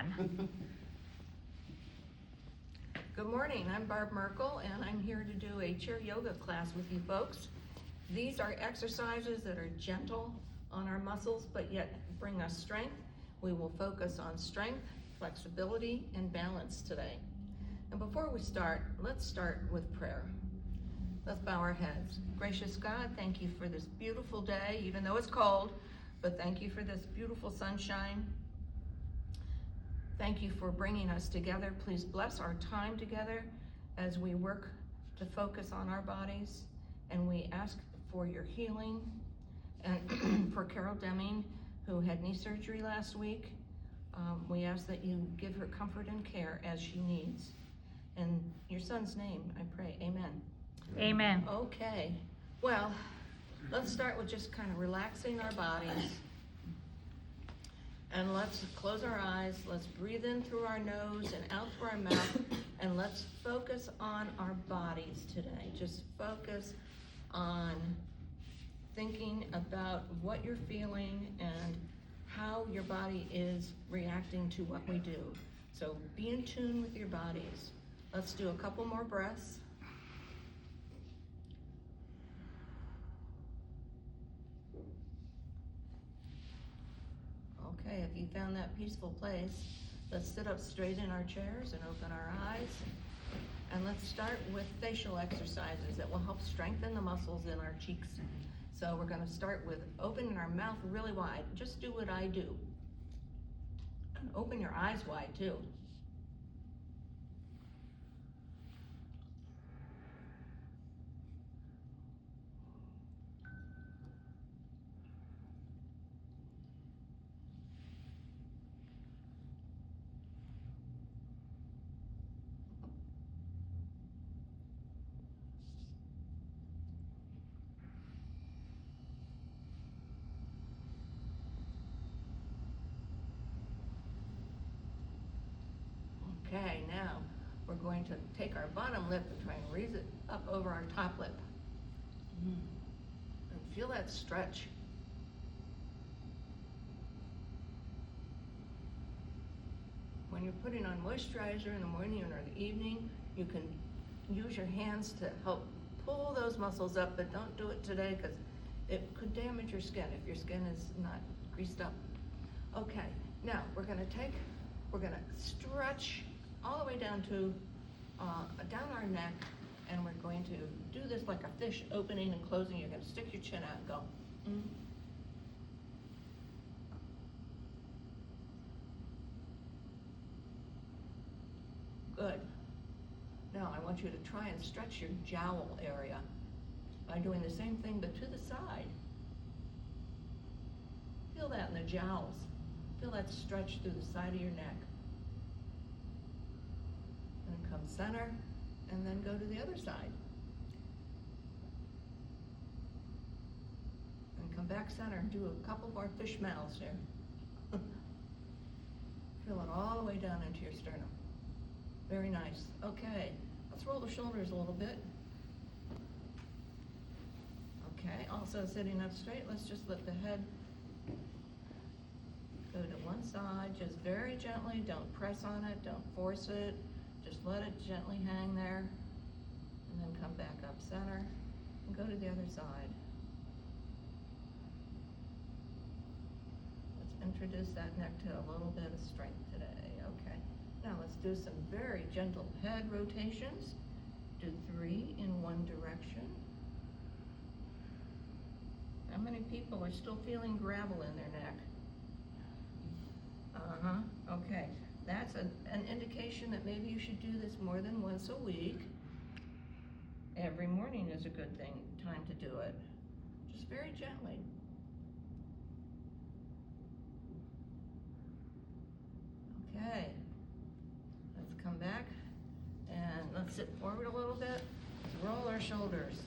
on. Good morning, I'm Barb Merkel, and I'm here to do a chair yoga class with you folks. These are exercises that are gentle on our muscles, but yet bring us strength. We will focus on strength, flexibility, and balance today. And before we start, let's start with prayer. Let's bow our heads. Gracious God, thank you for this beautiful day, even though it's cold, but thank you for this beautiful sunshine. Thank you for bringing us together. Please bless our time together as we work to focus on our bodies. And we ask for your healing. And for Carol Deming, who had knee surgery last week, we ask that you give her comfort and care as she needs. In your son's name, I pray, amen. Amen. Okay, well, let's start with just kind of relaxing our bodies. And let's close our eyes, let's breathe in through our nose and out through our mouth, and let's focus on our bodies today. Just focus on thinking about what you're feeling and how your body is reacting to what we do. So be in tune with your bodies. Let's do a couple more breaths. Okay, if you found that peaceful place, let's sit up straight in our chairs and open our eyes. And let's start with facial exercises that will help strengthen the muscles in our cheeks. So we're going to start with opening our mouth really wide. Just do what I do. And open your eyes wide too. Okay, now we're going to take our bottom lip and try and raise it up over our top lip. And feel that stretch. When you're putting on moisturizer in the morning or the evening, you can use your hands to help pull those muscles up, but don't do it today because it could damage your skin if your skin is not greased up. Okay, now we're gonna stretch all the way down to down our neck, and we're going to do this like a fish opening and closing. You're gonna stick your chin out and go. Good. Now I want you to try and stretch your jowl area by doing the same thing but to the side. Feel that in the jowls. Feel that stretch through the side of your neck. And come center, and then go to the other side. And come back center and do a couple more fish mouths here. Feel it all the way down into your sternum. Very nice. Okay, let's roll the shoulders a little bit. Okay, also sitting up straight, let's just let the head go to one side, just very gently. Don't press on it, don't force it. Just let it gently hang there, and then come back up center, and go to the other side. Let's introduce that neck to a little bit of strength today. Okay, now let's do some very gentle head rotations. Do 3 in one direction. How many people are still feeling gravel in their neck? Okay, that's an indication that maybe you should do this more than once a week. Every morning is a good time to do it. Just very gently. Okay, let's come back and let's sit forward a little bit. Roll our shoulders.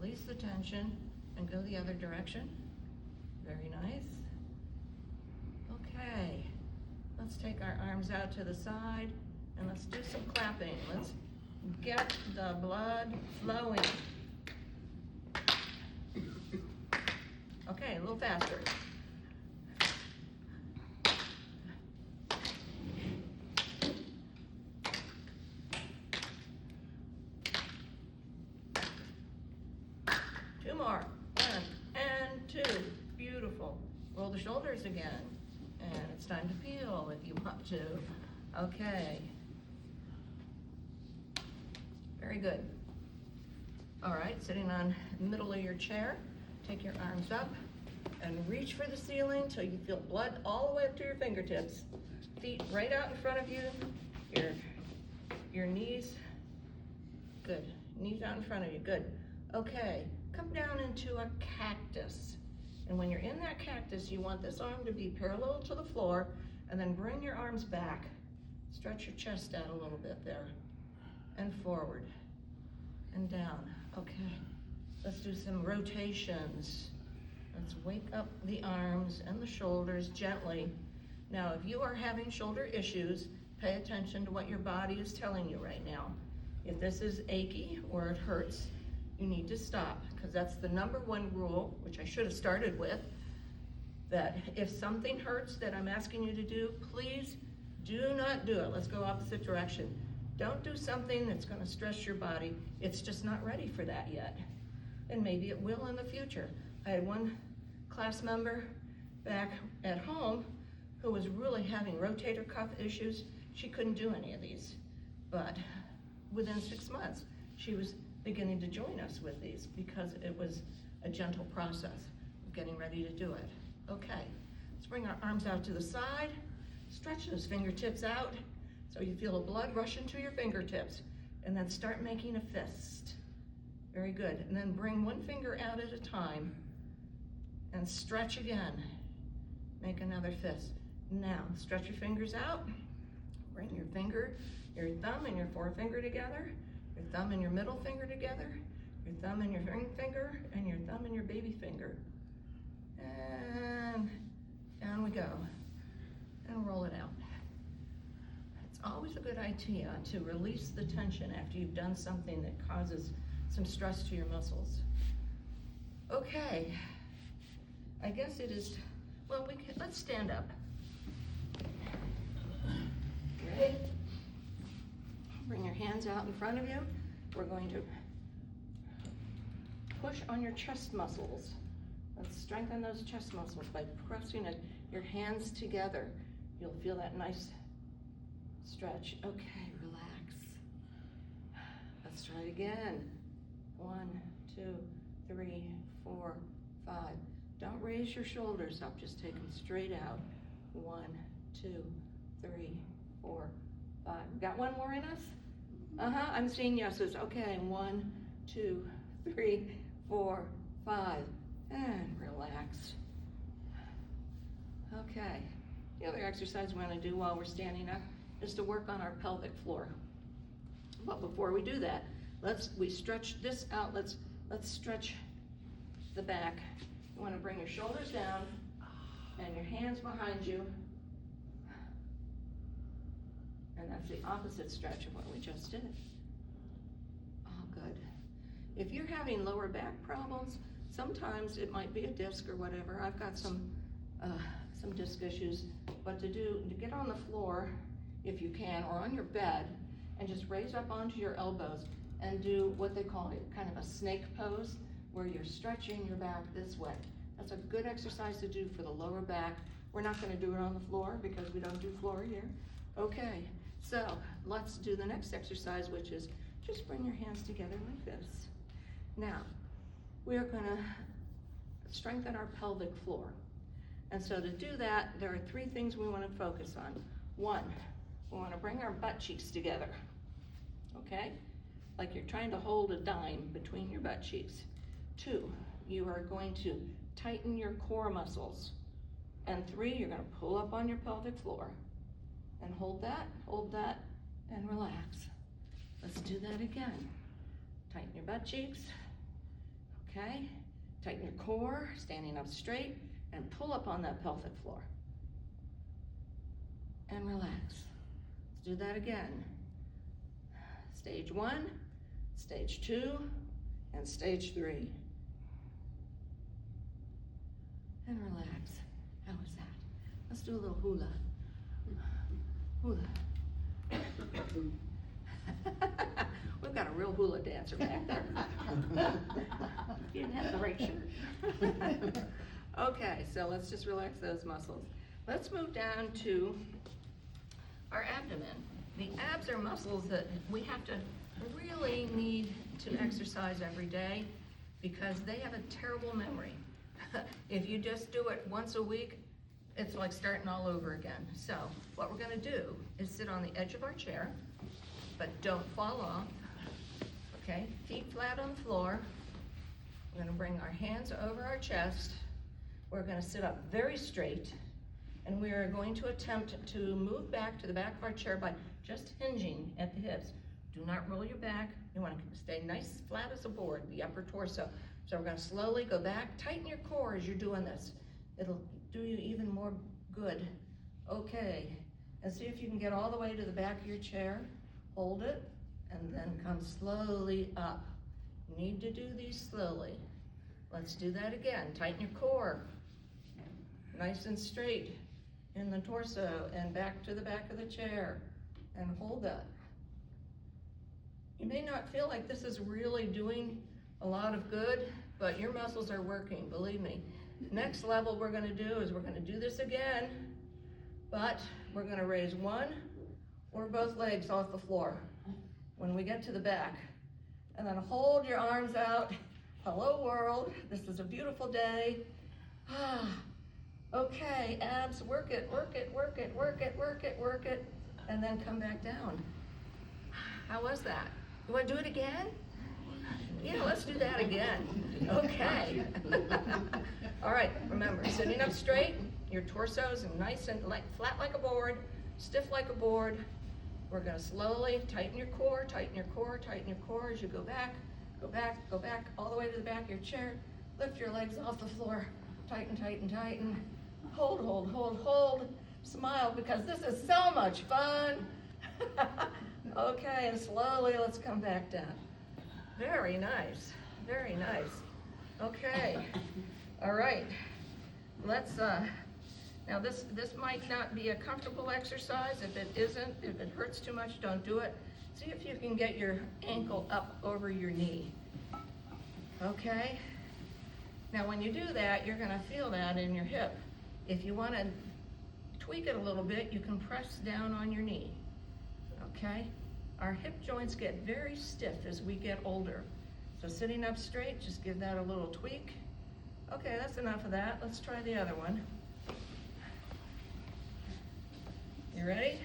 Release the tension and go the other direction. Very nice. Okay, let's take our arms out to the side and let's do some clapping. Let's get the blood flowing. Okay, a little faster. more. One and two. Beautiful. Roll the shoulders again. And it's time to peel if you want to. Okay. Very good. All right, sitting on the middle of your chair, take your arms up and reach for the ceiling till you feel blood all the way up to your fingertips. Feet right out in front of you, your knees, good. Knees out in front of you, good. Okay, come down into a cactus. And when you're in that cactus, you want this arm to be parallel to the floor, and then bring your arms back. Stretch your chest out a little bit there, and forward, and down. Okay, let's do some rotations. Let's wake up the arms and the shoulders gently. Now, if you are having shoulder issues, pay attention to what your body is telling you right now. If this is achy or it hurts, you need to stop, because that's the #1 rule, which I should have started with, that if something hurts that I'm asking you to do, please do not do it. Let's go opposite direction. Don't do something that's going to stress your body. It's just not ready for that yet. And maybe it will in the future. I had one class member back at home who was really having rotator cuff issues. She couldn't do any of these. But within 6 months, she was beginning to join us with these because it was a gentle process of getting ready to do it. Okay, let's bring our arms out to the side. Stretch those fingertips out so you feel the blood rush into your fingertips. And then start making a fist. Very good. And then bring one finger out at a time and stretch again. Make another fist. Now, stretch your fingers out. Bring your finger, your thumb and your forefinger together, your thumb and your middle finger together, your thumb and your ring finger, and your thumb and your baby finger. And down we go. And roll it out. It's always a good idea to release the tension after you've done something that causes some stress to your muscles. Okay, I guess it is, well, let's stand up. Ready? Bring your hands out in front of you. We're going to push on your chest muscles. Let's strengthen those chest muscles by pressing your hands together. You'll feel that nice stretch. Okay, relax. Let's try it again. 1, 2, 3, 4, 5. Don't raise your shoulders up, just take them straight out. 1, 2, 3, 4, 5. Got one more in us? I'm seeing yeses. Okay, 1, 2, 3, 4, 5. And relax. Okay, the other exercise we want to do while we're standing up is to work on our pelvic floor. But before we do that, we stretch this out. Let's stretch the back. You want to bring your shoulders down and your hands behind you. And that's the opposite stretch of what we just did. Oh, good. If you're having lower back problems, sometimes it might be a disc or whatever. I've got some disc issues. But to get on the floor, if you can, or on your bed, and just raise up onto your elbows and do what they call kind of a snake pose, where you're stretching your back this way. That's a good exercise to do for the lower back. We're not going to do it on the floor because we don't do floor here. Okay, so let's do the next exercise, which is just bring your hands together like this. Now, we're going to strengthen our pelvic floor. And so to do that, there are 3 things we want to focus on. 1, we want to bring our butt cheeks together, okay? Like you're trying to hold a dime between your butt cheeks. 2, you are going to tighten your core muscles. And 3, you're going to pull up on your pelvic floor. And hold that, and relax. Let's do that again. Tighten your butt cheeks, okay? Tighten your core, standing up straight, and pull up on that pelvic floor. And relax. Let's do that again. Stage 1, stage 2, and stage 3. And relax. How was that? Let's do a little hula. Hula. We've got a real no hula dancer back there. You didn't have the right shirt. Okay, so let's just relax those muscles. Let's move down to our abdomen. The abs are muscles that we have to really need to exercise every day because they have a terrible memory. If you just do it once a week, it's like starting all over again. So what we're gonna do is sit on the edge of our chair, but don't fall off, okay? Feet flat on the floor. We're gonna bring our hands over our chest. We're gonna sit up very straight, and we are going to attempt to move back to the back of our chair by just hinging at the hips. Do not roll your back. You wanna stay nice, flat as a board, the upper torso. So we're gonna slowly go back. Tighten your core as you're doing this. It'll do you even more good. Okay, and see if you can get all the way to the back of your chair. Hold it, and then come slowly up. You need to do these slowly. Let's do that again. Tighten your core. Nice and straight in the torso, and back to the back of the chair, and hold that. You may not feel like this is really doing a lot of good, but your muscles are working, believe me. Next level we're gonna do is we're gonna do this again, but we're gonna raise one or both legs off the floor when we get to the back. And then hold your arms out. Hello world, this is a beautiful day. Okay, abs, work it, work it, work it, work it, work it, work it, and then come back down. How was that? You wanna do it again? Yeah, let's do that again. Okay. All right, remember, sitting up straight, your torso's nice and flat like a board, stiff like a board. We're gonna slowly tighten your core, tighten your core, tighten your core as you go back, go back, go back, all the way to the back of your chair. Lift your legs off the floor, tighten, tighten, tighten. Hold, hold, hold, hold. Smile because this is so much fun. Okay, and slowly let's come back down. Very nice, very nice. Okay, all right. Let's, now this might not be a comfortable exercise. If it isn't, if it hurts too much, don't do it. See if you can get your ankle up over your knee. Okay? Now when you do that, you're gonna feel that in your hip. If you wanna tweak it a little bit, you can press down on your knee. Okay? Our hip joints get very stiff as we get older. So sitting up straight, just give that a little tweak. Okay, that's enough of that. Let's try the other one. You ready?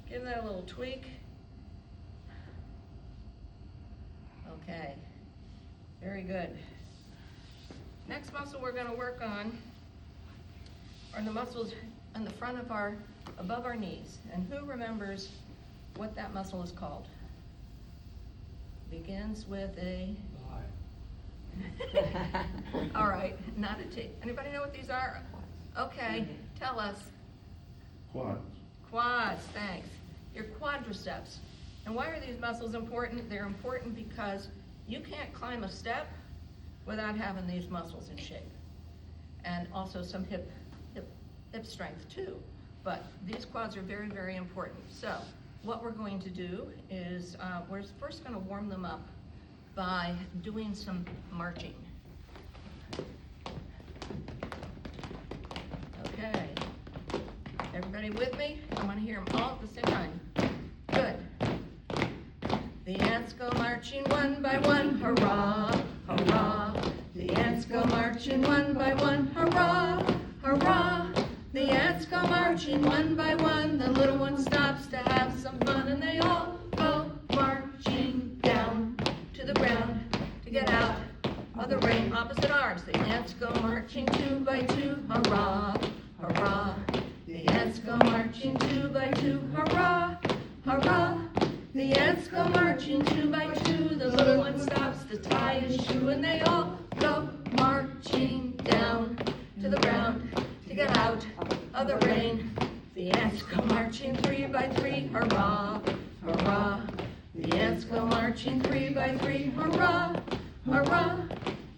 Give that a little tweak. Okay, very good. Next muscle we're gonna work on are the muscles on the front of above our knees. And who remembers what that muscle is called? Begins with a... All right, not a T. Anybody know what these are? Okay, tell us. Quads. Quads, thanks. Your quadriceps. And why are these muscles important? They're important because you can't climb a step without having these muscles in shape. And also some hip strength too. But these quads are very, very important. So what we're going to do is we're first going to warm them up by doing some marching. Okay. Everybody with me? I want to hear them all at the same time. Good. The ants go marching one by one, hurrah, hurrah. The ants go marching one by one, hurrah, hurrah. The ants go marching one by one. The little one stops to have some fun, and they all go marching down to the ground to get out of the rain. Opposite arms. The ants go marching two by two, hurrah, hurrah. The ants go marching two by two, hurrah, hurrah. The ants go marching two by two. The little one stops to tie his shoe, and they all go marching down to the ground to get out of the rain. The ants go marching three by three, hurrah, hurrah. The ants go marching three by three, hurrah, hurrah.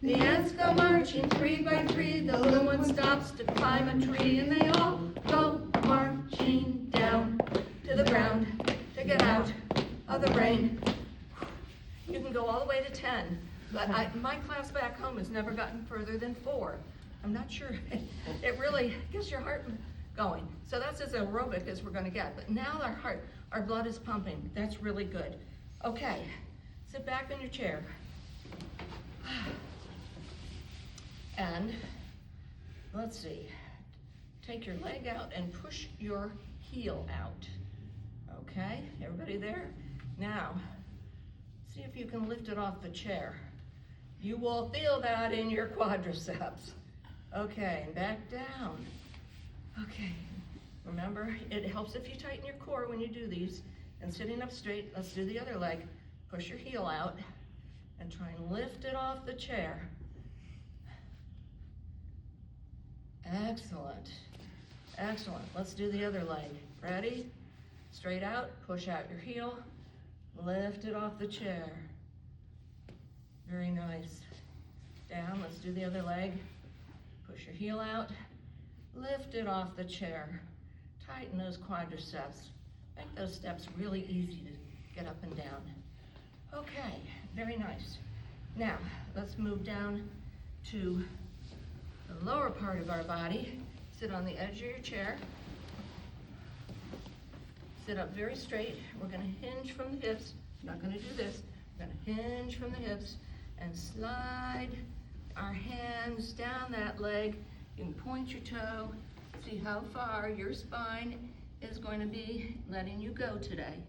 The ants go marching three by three. The little one stops to climb a tree, and they all go marching down to the ground to get out of the rain. 10, but my class back home has never gotten further than 4. I'm not sure, it really gets your heart going. So that's as aerobic as we're gonna get, but now our blood is pumping. That's really good. Okay, sit back in your chair. And let's see, take your leg out and push your heel out. Okay, everybody there? Now, see if you can lift it off the chair. You will feel that in your quadriceps. Okay, and back down. Okay, remember, it helps if you tighten your core when you do these. And sitting up straight, let's do the other leg. Push your heel out and try and lift it off the chair. Excellent, excellent. Let's do the other leg. Ready? Straight out, push out your heel, lift it off the chair. Very nice. Down, let's do the other leg. Push your heel out, lift it off the chair. Tighten those quadriceps. Make those steps really easy to get up and down. Okay, very nice. Now, let's move down to the lower part of our body. Sit on the edge of your chair. Sit up very straight. We're gonna hinge from the hips. I'm not gonna do this. We're gonna hinge from the hips and slide our hands down that leg. You can point your toe, see how far your spine is going to be letting you go today.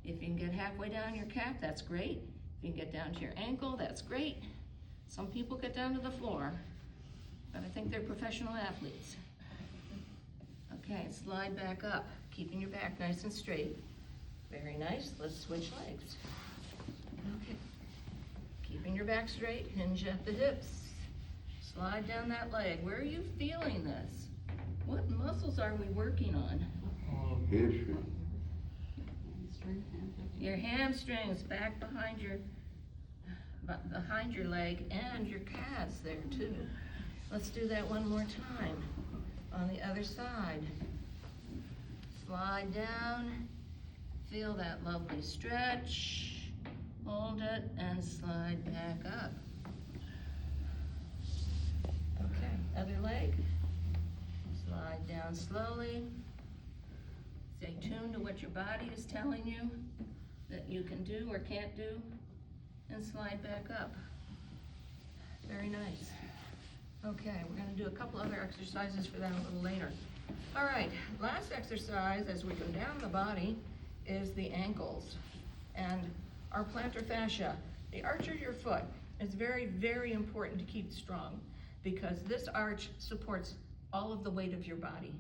If you can get halfway down your calf, that's great. If you can get down to your ankle, that's great. Some people get down to the floor, but I think they're professional athletes. Okay, slide back up, keeping your back nice and straight. Very nice, let's switch legs. Okay, keeping your back straight, hinge at the hips. Slide down that leg. Where are you feeling this? What muscles are we working on? Hamstring. Hamstring. Your hamstrings back behind your leg and your calves there too. Let's do that one more time. On the other side. Slide down, feel that lovely stretch, hold it and slide back up. Okay, other leg. Slide down slowly. Stay tuned to what your body is telling you that you can do or can't do, and slide back up. Very nice. Okay, we're gonna do a couple other exercises for that a little later. All right, last exercise as we go down the body is the ankles and our plantar fascia. The arch of your foot is very, very important to keep strong because this arch supports all of the weight of your body.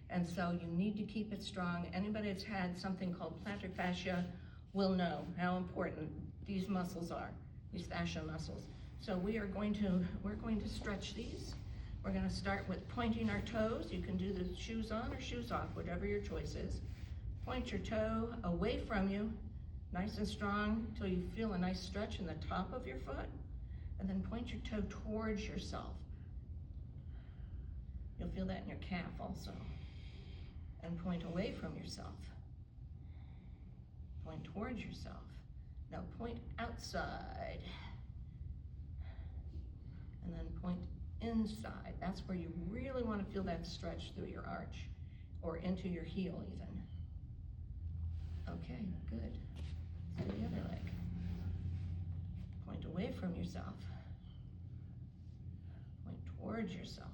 And so you need to keep it strong. Anybody that's had something called plantar fascia will know how important these muscles are, these fascia muscles. So we're going to stretch these. We're gonna start with pointing our toes. You can do the shoes on or shoes off, whatever your choice is. Point your toe away from you, nice and strong, until you feel a nice stretch in the top of your foot. And then point your toe towards yourself. You'll feel that in your calf also. And point away from yourself. Point towards yourself. Now point outside. And then point inside. That's where you really want to feel that stretch through your arch or into your heel even. Okay, good. So the other leg. Point away from yourself. Point towards yourself.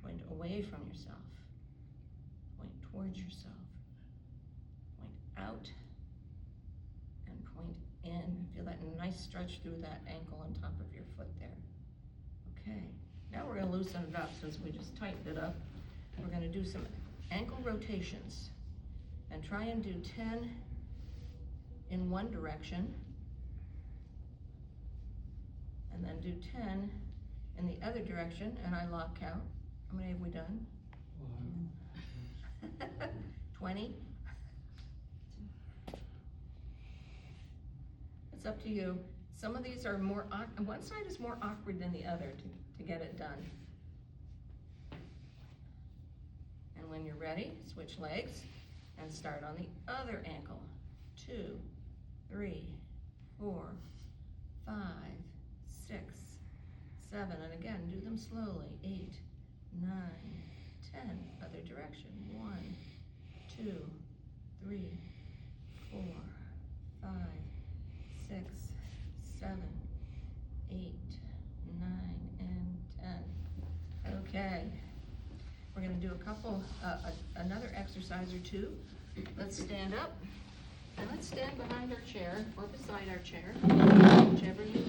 Point away from yourself. Point towards yourself. Point out and point in. Feel that nice stretch through that ankle on top of your foot there. Okay, now we're gonna loosen it up since we just tightened it up. We're gonna do some ankle rotations and try and do 10 in one direction and then do 10 in the other direction, and I lock count. How many have we done? 20? It's up to you. Some of these are more, one side is more awkward than the other to get it done. And when you're ready, switch legs and start on the other ankle. 2, 3, 4, 5, 6, 7, and again, do them slowly. 8, 9, 10, other direction. 1, 2, 3, 4, 5, 6, 7, 8, 9, and 10. Okay, we're gonna do a couple, another exercise or two. Let's stand up, and let's stand behind our chair or beside our chair, whichever you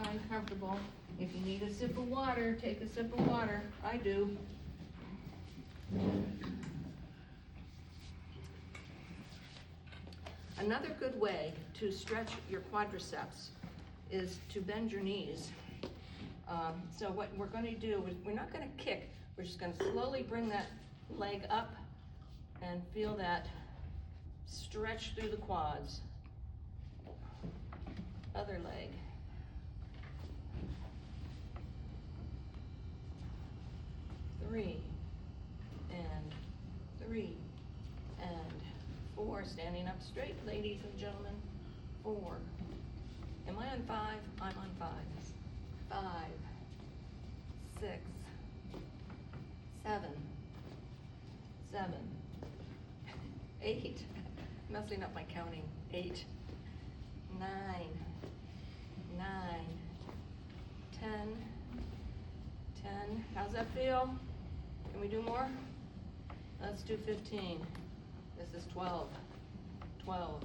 find comfortable. If you need a sip of water, take a sip of water. I do. Another good way to stretch your quadriceps is to bend your knees. So what we're going to do is we're not going to kick. We're just going to slowly bring that leg up and feel that stretch through the quads. Other leg. Three, and 3, and 4. Standing up straight, ladies and gentlemen. 4. Am I on 5? I'm on 5. 5, 6, 7, 7, 8. Messing up my counting. 8, 9, 9, 10, 10. How's that feel? Can we do more? Let's do 15. This is 12, 12,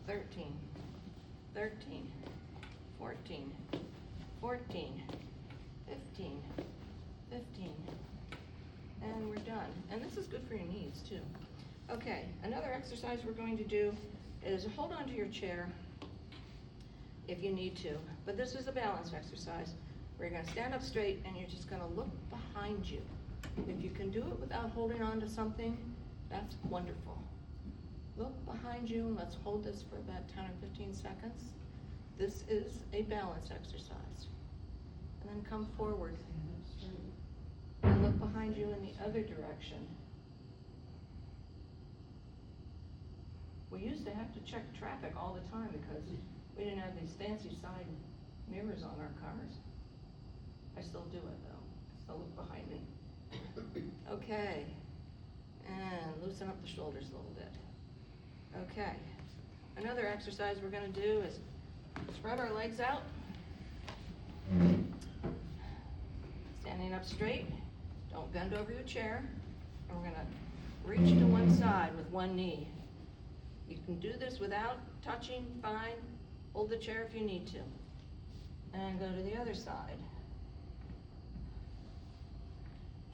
13, 13, 14, 14, 15, 15, and we're done. And this is good for your knees too. Okay, another exercise we're going to do is hold on to your chair if you need to, but this is a balance exercise where you're going to stand up straight and you're just going to look behind you. If you can do it without holding on to something, that's wonderful. Look behind you and let's hold this for about 10 or 15 seconds. This is a balance exercise. And then come forward and look behind you in the other direction. We used to have to check traffic all the time because we didn't have these fancy side mirrors on our cars. I still do it though. So look behind me. Okay. And loosen up the shoulders a little bit. Okay. Another exercise we're going to do is spread our legs out. Standing up straight. Don't bend over your chair. And we're going to reach to one side with one knee. You can do this without touching, fine. Hold the chair if you need to. And go to the other side.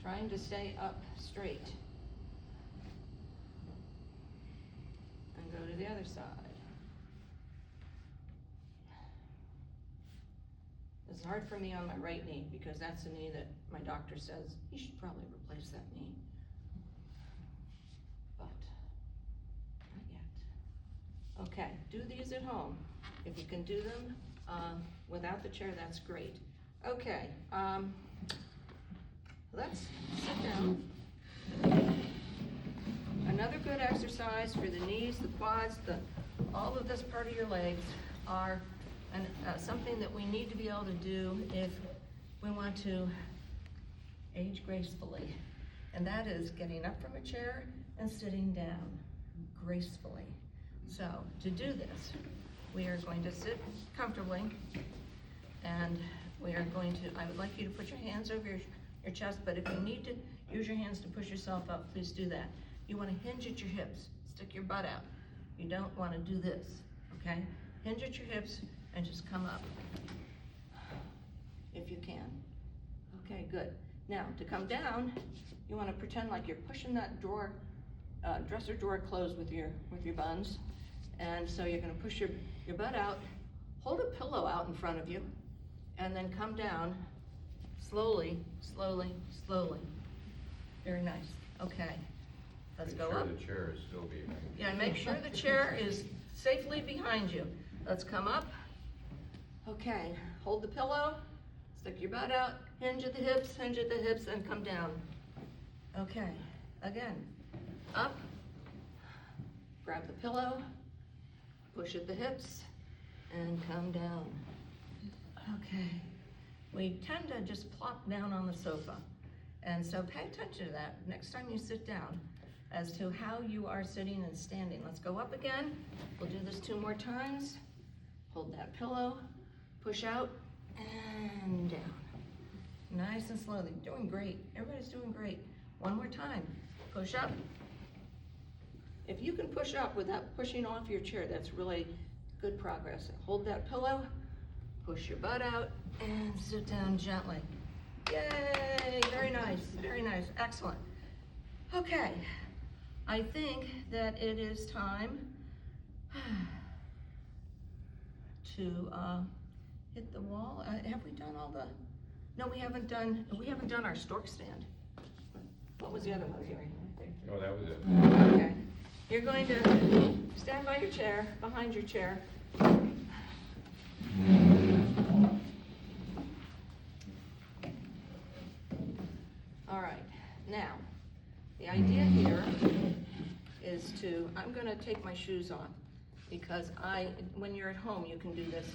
Trying to stay up straight. And go to the other side. It's hard for me on my right knee because that's the knee that my doctor says you should probably replace that knee. But not yet. Okay, do these at home. If you can do them without the chair, that's great. Okay, let's sit down. Another good exercise for the knees, the quads, all of this part of your legs are something that we need to be able to do if we want to age gracefully. And that is getting up from a chair and sitting down gracefully. So to do this, we are going to sit comfortably and we are going to, I would like you to put your hands over your chest, but if you need to use your hands to push yourself up, please do that. You want to hinge at your hips, stick your butt out. You don't want to do this, okay? Hinge at your hips and just come up, if you can. Okay, good. Now, to come down, you want to pretend like you're pushing that drawer, dresser drawer closed with your buns. And so you're going to push your butt out, hold a pillow out in front of you, and then come down slowly, slowly, slowly. Very nice. Okay. Let's go up. Make sure the chair is still behind you. Yeah, make sure the chair is safely behind you. Let's come up. Okay, hold the pillow, stick your butt out, hinge at the hips, and come down. Okay, again, up, grab the pillow, push at the hips, and come down. Okay. We tend to just plop down on the sofa. And so pay attention to that next time you sit down as to how you are sitting and standing. Let's go up again. We'll do this 2 more times. Hold that pillow, push out, and down. Nice and slowly. Doing great. Everybody's doing great. 1 more time. Push up. If you can push up without pushing off your chair, that's really good progress. Hold that pillow, push your butt out, and sit down gently. Yay! Very nice, very nice, excellent. Okay, I think that it is time to hit the wall. Have we done all the? No, we haven't done our stork stand. What was the other one, Gary? Oh, that was it. Okay. You're going to stand by your chair, behind your chair. All right, now, the idea here is I'm gonna take my shoes off because when you're at home, you can do this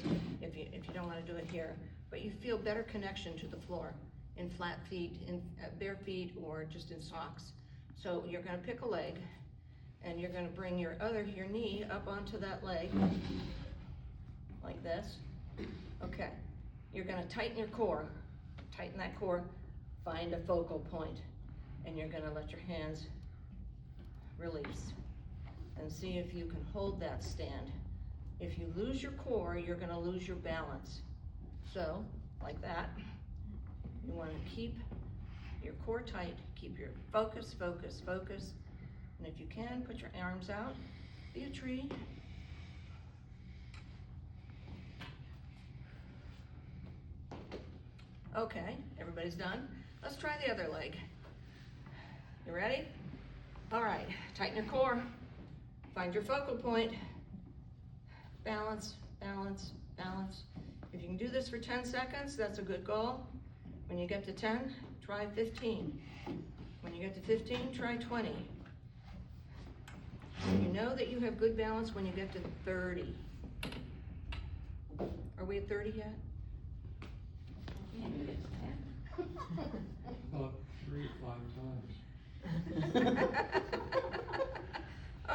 if you don't wanna do it here, but you feel better connection to the floor in flat feet, in bare feet, or just in socks. So you're gonna pick a leg, and you're gonna bring your knee up onto that leg, like this. Okay, you're gonna tighten your core, tighten that core, find a focal point, and you're gonna let your hands release. And see if you can hold that stand. If you lose your core, you're gonna lose your balance. So, like that, you wanna keep your core tight, keep your focus, focus, focus. And if you can, put your arms out, be a tree. Okay, everybody's done. Let's try the other leg. You ready? All right, tighten your core, find your focal point, balance, balance, balance. If you can do this for 10 seconds, that's a good goal. When you get to 10, try 15. When you get to 15, try 20. You know that you have good balance when you get to 30. Are we at 30 yet? About 3 or 5 times.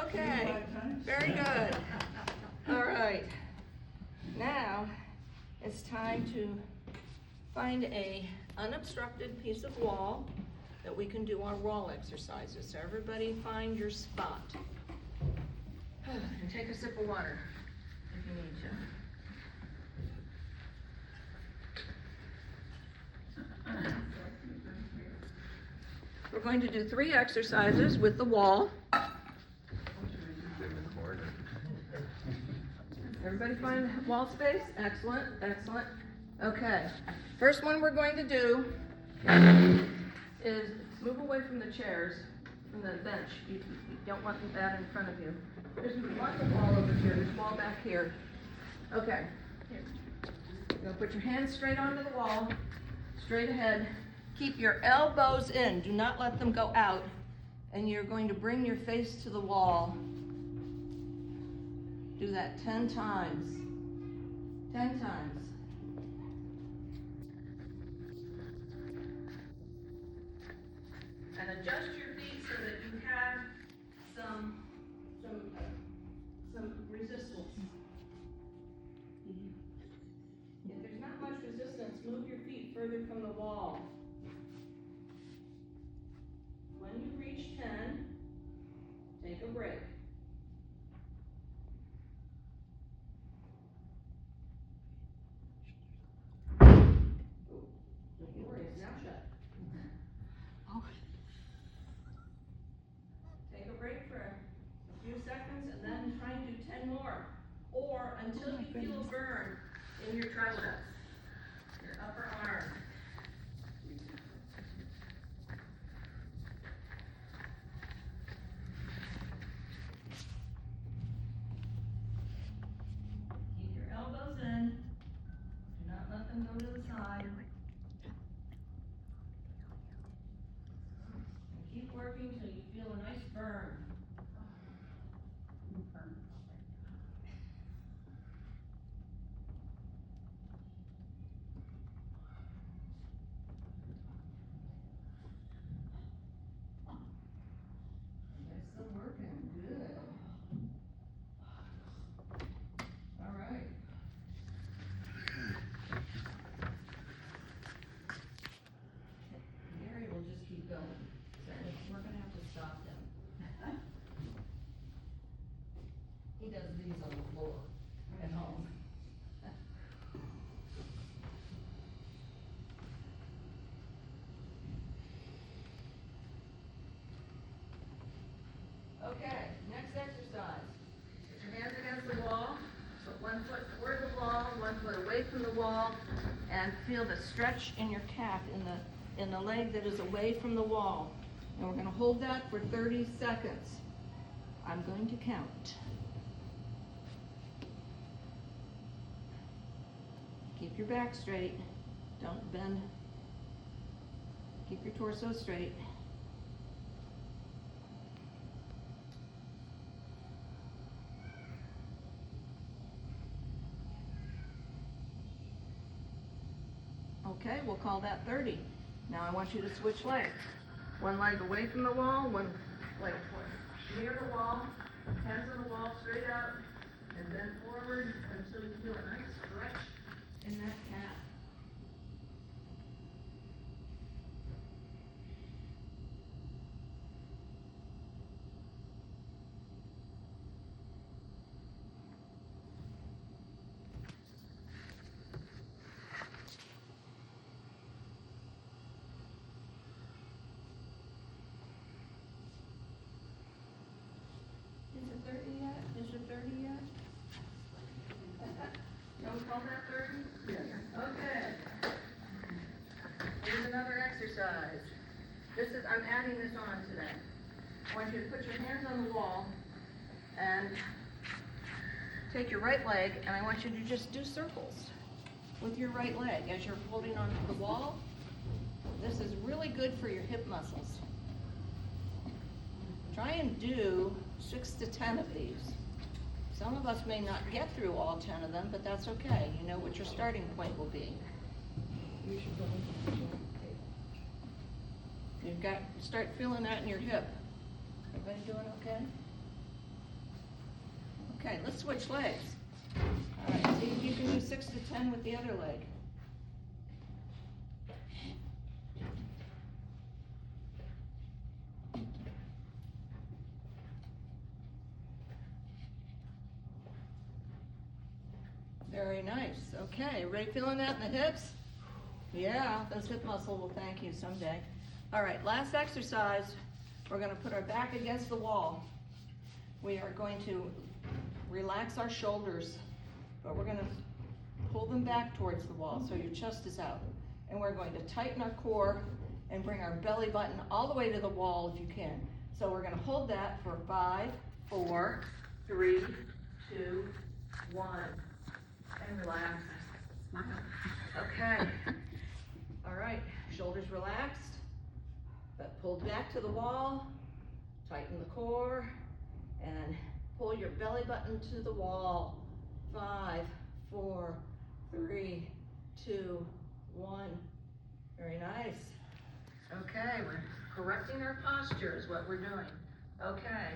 Okay, very good. All right, now it's time to find a unobstructed piece of wall that we can do our wall exercises. So everybody find your spot. And take a sip of water if you need to. We're going to do 3 exercises with the wall. Everybody find wall space? Excellent, excellent. Okay, first one we're going to do is move away from the chairs, from the bench. You don't want that in front of you. There's lots of wall over here, there's wall back here. Okay, here. You're gonna put your hands straight onto the wall, straight ahead. Keep your elbows in, do not let them go out. And you're going to bring your face to the wall. Do that 10 times. 10 times. And adjust your feet so that you have some resistance. If there's not much resistance, move your feet further from the wall. When you reach 10, take a break. Don't worry, it's now shut. Take a break for a few seconds and then try and do 10 more. Or until you feel a burn in your triceps, your upper arm. Keep your elbows in. Do not let them go to the side. And keep working till you feel a nice burn. away from the wall and feel the stretch in your calf, in the leg that is away from the wall. And we're gonna hold that for 30 seconds. I'm going to count. Keep your back straight. Don't bend. Keep your torso straight. Okay, we'll call that 30. Now I want you to switch legs. One leg away from the wall, one leg near the wall, hands on the wall, straight out, and then forward until you feel a nice stretch in that calf. Is it 30 yet? Is it 30 yet? Don't call that 30? Yes. Okay. Here's another exercise. I'm adding this on today. I want you to put your hands on the wall and take your right leg, and I want you to just do circles with your right leg as you're holding onto the wall. This is really good for your hip muscles. Try and do 6 to 10 of these. Some of us may not get through all 10 of them, but that's okay. You know what your starting point will be. You've got, start feeling that in your hip. Everybody doing okay? Okay, let's switch legs. All right, see if you can do 6 to 10 with the other leg. Very nice. Okay, everybody feeling that in the hips? Yeah, those hip muscles will thank you someday. All right, last exercise. We're gonna put our back against the wall. We are going to relax our shoulders, but we're gonna pull them back towards the wall so your chest is out. And we're going to tighten our core and bring our belly button all the way to the wall if you can. So we're gonna hold that for 5, 4, 3, 2, 1. And relax. Smile. Okay. All right, shoulders relaxed, but pulled back to the wall, tighten the core, and pull your belly button to the wall. 5, 4, 3, 2, 1. Very nice. Okay, we're correcting our posture is what we're doing. Okay,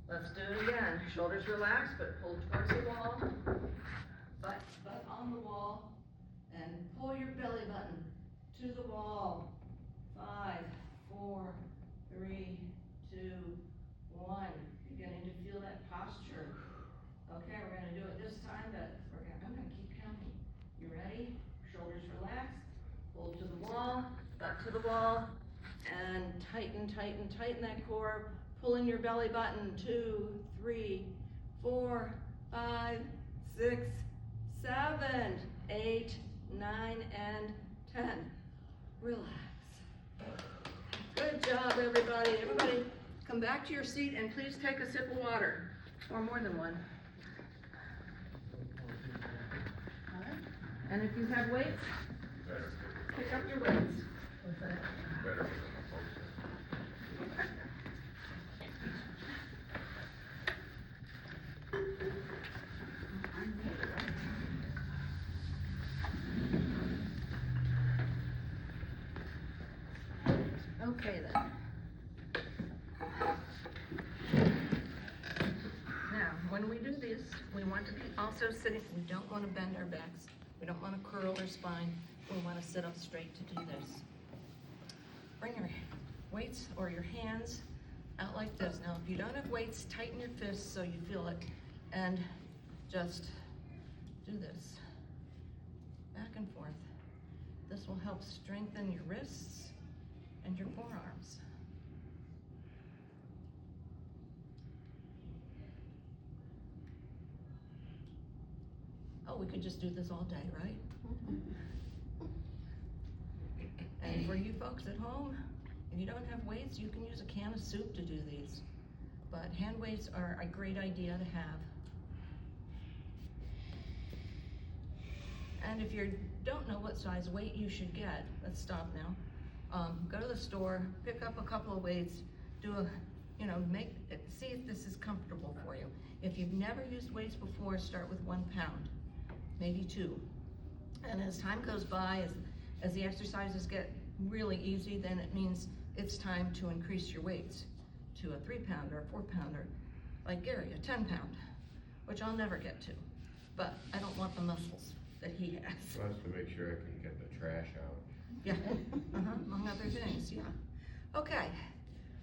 let's do it again. Shoulders relaxed, but pulled towards the wall. Butt on the wall, and pull your belly button to the wall. 5, 4, 3, 2, 1. You're getting to feel that posture. Okay, we're gonna do it this time, but I'm gonna keep counting. You ready? Shoulders relaxed, pull to the wall, butt to the wall, and tighten, tighten, tighten that core. Pull in your belly button. 2, 3, 4, 5, 6, 7, 8, 9, and 10. Relax. Good job, everybody. Everybody, come back to your seat and please take a sip of water, or more than one. All right. And if you have weights, Better. pick up your weights. Better. Okay then. Now, when we do this, we want to be also sitting, we don't want to bend our backs. We don't want to curl our spine. We want to sit up straight to do this. Bring your weights or your hands out like this. Now, if you don't have weights, tighten your fists so you feel it, and just do this, back and forth. This will help strengthen your wrists and your forearms. Oh, we could just do this all day, right? And for you folks at home, if you don't have weights, you can use a can of soup to do these. But hand weights are a great idea to have. And if you don't know what size weight you should get, let's stop now. Go to the store, pick up a couple of weights, do a, see if this is comfortable for you. If you've never used weights before, start with 1 pound, maybe 2. And as time goes by, as the exercises get really easy, then it means it's time to increase your weights to a 3 pounder, a 4 pounder, like Gary, a 10 pound, which I'll never get to, but I don't want the muscles that he has. So that's to make sure I can get the trash out. Yeah, among other things, yeah. Okay,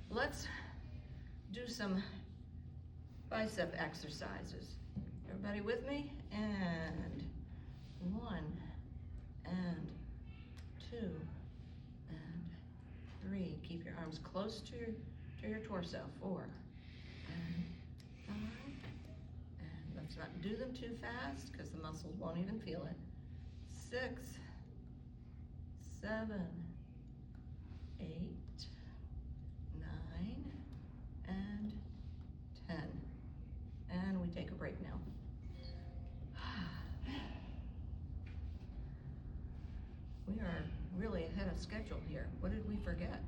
let's do some bicep exercises. Everybody with me? And 1, and 2, and 3. Keep your arms close to your torso. 4, and 5, and let's not do them too fast because the muscles won't even feel it. 6, 7, 8, 9, and 10. And we take a break now. We are really ahead of schedule here. What did we forget?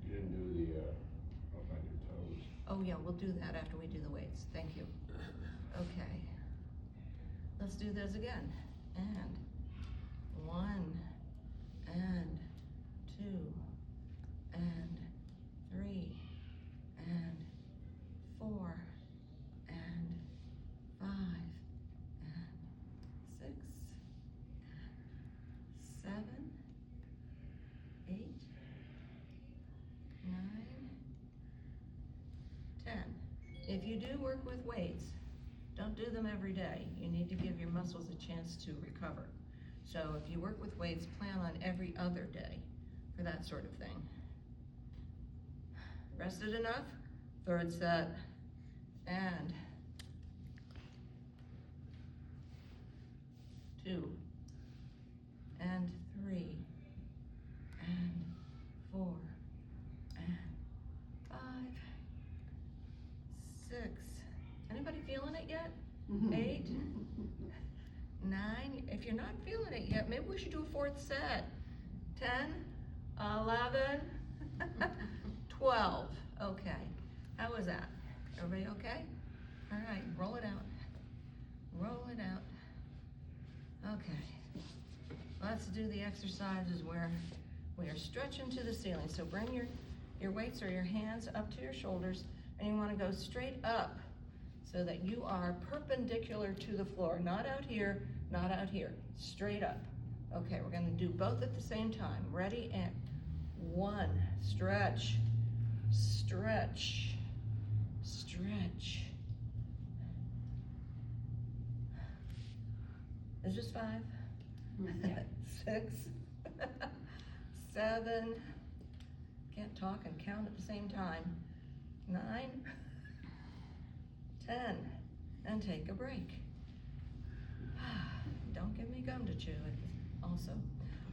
You didn't do the, up on your toes. Oh yeah, we'll do that after we do the weights. Thank you. Okay. Let's do this again. And 1, and 2, and 3, and 4, and 5, and 6, 7, 8, 9, 10. If you do work with weights, don't do them every day. You need to give your muscles a chance to recover. So if you work with weights, plan on every other day for that sort of thing. Rested enough? Third set, and 2, and 3, and 4, and 5, 6. Anybody feeling it yet? 8, 9. If you're not feeling it yet, maybe we should do a 4th set. 10, 11, 12. Okay. How was that? Everybody okay? All right, roll it out. Roll it out. Okay. Let's do the exercises where we are stretching to the ceiling. So bring your weights or your hands up to your shoulders, and you want to go straight up so that you are perpendicular to the floor. Not out here, not out here. Straight up. Okay, we're going to do both at the same time. Ready? And 1. Stretch. Stretch. Stretch. Is this 5? 6. 7. Can't talk and count at the same time. 9. 10. And take a break. Don't give me gum to chew also.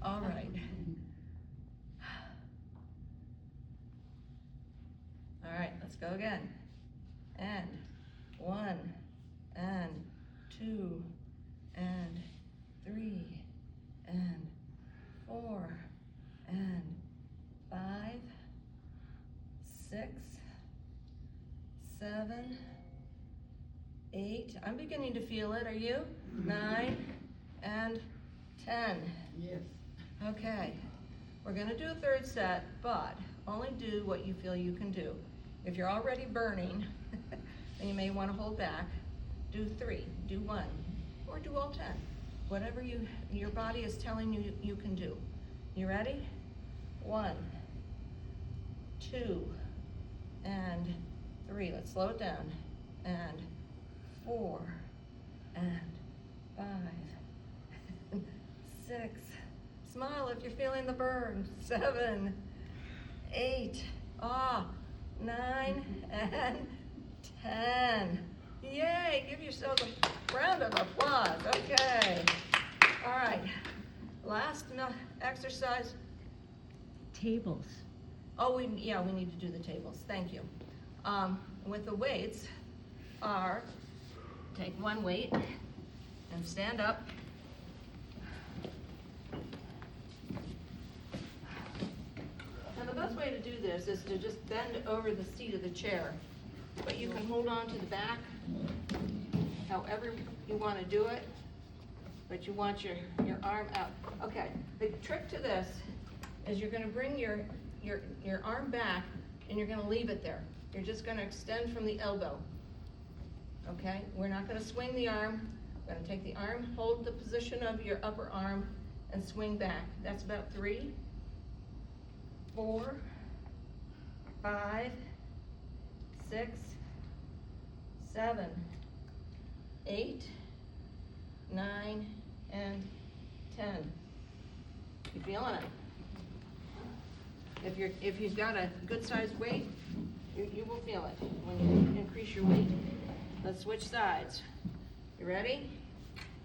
All right. All right, let's go again. And 1, and 2, and 3, and 4, and 5, 6, 7, 8. I'm beginning to feel it. Are you? 9, and 10. Yes. Okay. We're going to do a 3rd set, but only do what you feel you can do. If you're already burning, then you may want to hold back. Do 3, do 1, or do all 10. Whatever your body is telling you you can do. You ready? 1, 2, and 3. Let's slow it down. And 4, and 5, and 6. Smile if you're feeling the burn. 7, 8, 9, and 10. Yay, give yourself a round of applause. Okay. All right. Last exercise. Tables. Oh, we need to do the tables. Thank you. With the weights are, take one weight and stand up. And the best way to do this is to just bend over the seat of the chair. But you can hold on to the back however you want to do it. But you want your arm out. Okay, the trick to this is you're going to bring your arm back and you're going to leave it there. You're just going to extend from the elbow. Okay, we're not going to swing the arm. We're going to take the arm, hold the position of your upper arm, and swing back. That's about 3, 4, 5, 6, 7, 8, 9, and 10. You feeling it? If you've got a good sized weight, you will feel it when you increase your weight. Let's switch sides. You ready?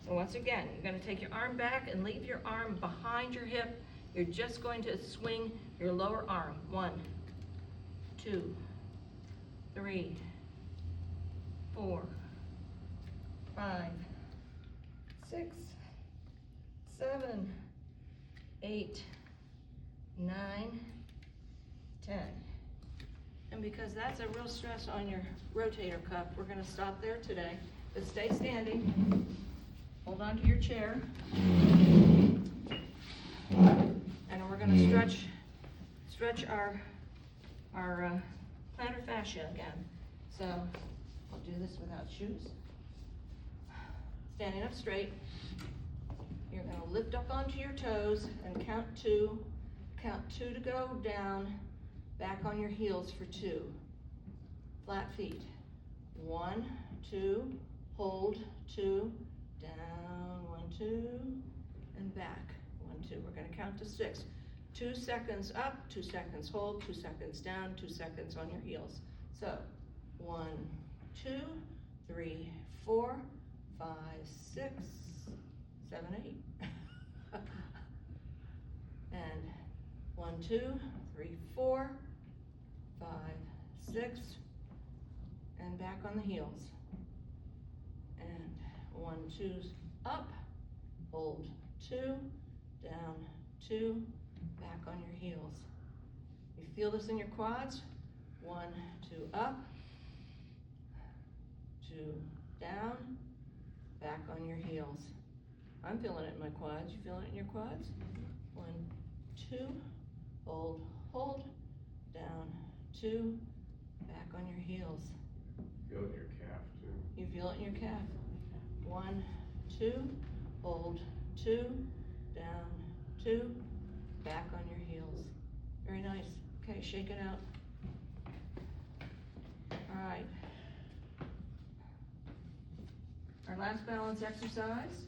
So once again, you're going to take your arm back and leave your arm behind your hip. You're just going to swing your lower arm. 1, 2, 3, 4, 5, 6, 7, 8, 9, 10. And because that's a real stress on your rotator cuff, we're going to stop there today. But stay standing. Hold on to your chair. And we're going to stretch our plantar fascia again. So I'll do this without shoes. Standing up straight. You're going to lift up onto your toes and count 2. Count 2 to go down. Back on your heels for 2. Flat feet. 1, 2, hold, 2, down, 1, 2, and back. 1, 2. We're going to count to 6. 2 seconds up, 2 seconds hold, 2 seconds down, 2 seconds on your heels. So 1, 2, 3, 4, 5, 6, 7, 8. And 1, 2, 3, 4, 5, 6, and back on the heels. And 1, 2, up, hold, 2, down, 2, back on your heels. You feel this in your quads? 1, 2, up, 2, down, back on your heels. I'm feeling it in my quads. You feeling it in your quads? 1, 2, hold, down, 2, back on your heels. Feel it in your calf too. You feel it in your calf. 1, 2, hold, 2, down, 2, back on your heels. Very nice. Okay, shake it out. All right. Our last balance exercise,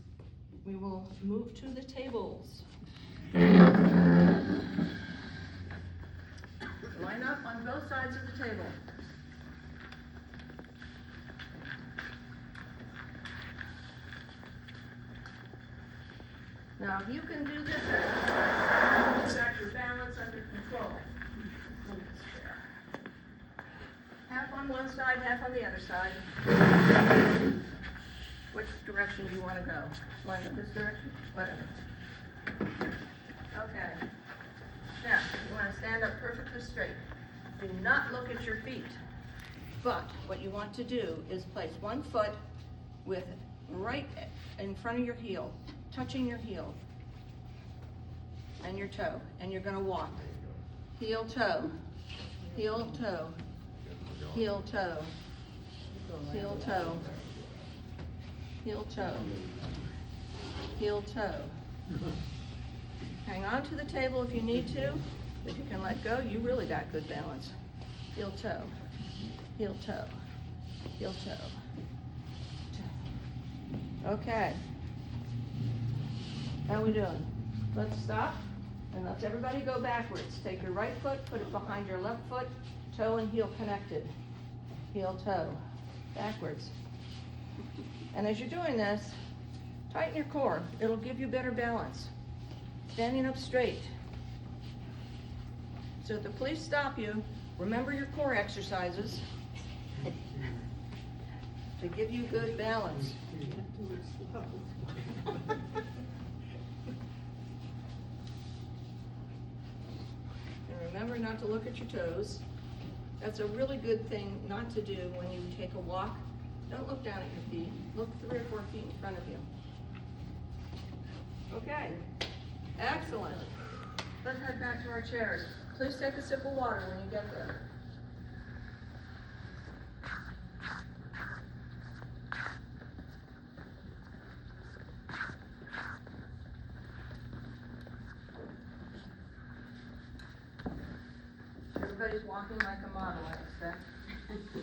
we will move to the tables. Line up on both sides of the table. Now, if you can do this exercise, you've got your balance under control. Half on one side, half on the other side. Which direction do you want to go? Line up this direction? Whatever. Okay. Now, you want to stand up perfectly straight. Do not look at your feet. But what you want to do is place one foot with right in front of your heel, touching your heel and your toe, and you're going to walk. Heel, toe, heel, toe, heel, toe, heel, toe, heel, toe, heel, toe. Hang on to the table if you need to. If you can let go, you really got good balance. Heel, toe, heel, toe, heel, toe. Okay. How we doing? Let's stop and let's everybody go backwards. Take your right foot, put it behind your left foot, toe and heel connected. Heel, toe, backwards. And as you're doing this, tighten your core. It'll give you better balance. Standing up straight. So if the police stop you, remember your core exercises to give you good balance. And remember not to look at your toes. That's a really good thing not to do when you take a walk. Don't look down at your feet. Look 3 or 4 feet in front of you. Okay, excellent. Let's head back to our chairs. Please take a sip of water when you get there. Everybody's walking like a model, I expect.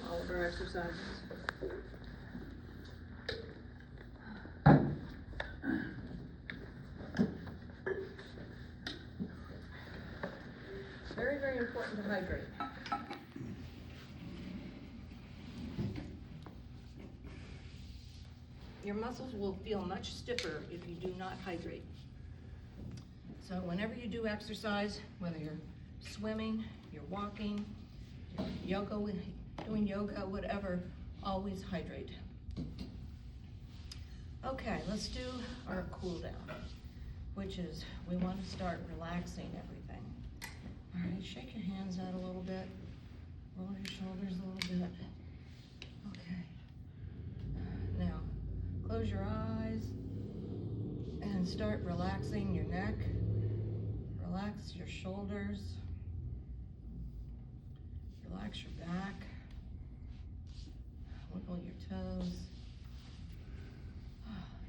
All of our exercises. Very, very important to hydrate. Your muscles will feel much stiffer if you do not hydrate. So whenever you do exercise, whether you're swimming, you're walking, you're doing yoga, whatever, always hydrate. Okay, let's do our cool down, which is we want to start relaxing everything. All right, shake your hands out a little bit, roll your shoulders a little bit. Okay. Now, close your eyes and start relaxing your neck. Relax your shoulders. Relax your back. Wiggle your toes.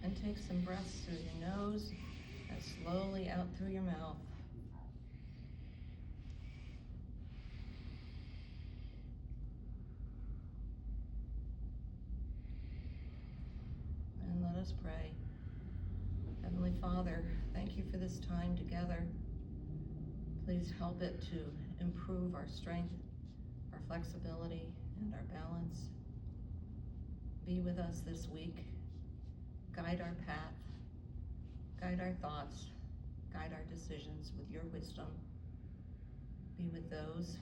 And take some breaths through your nose and slowly out through your mouth. And let us pray. Heavenly Father, thank you for this time together. Please help it to improve our strength, our flexibility, and our balance. Be with us this week. Guide our path. Guide our thoughts. Guide our decisions with your wisdom. Be with those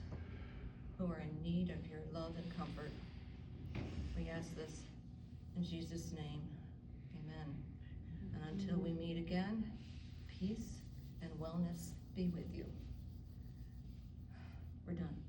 who are in need of your love and comfort. We ask this in Jesus' name. Amen. And until we meet again, peace and wellness be with you. We're done.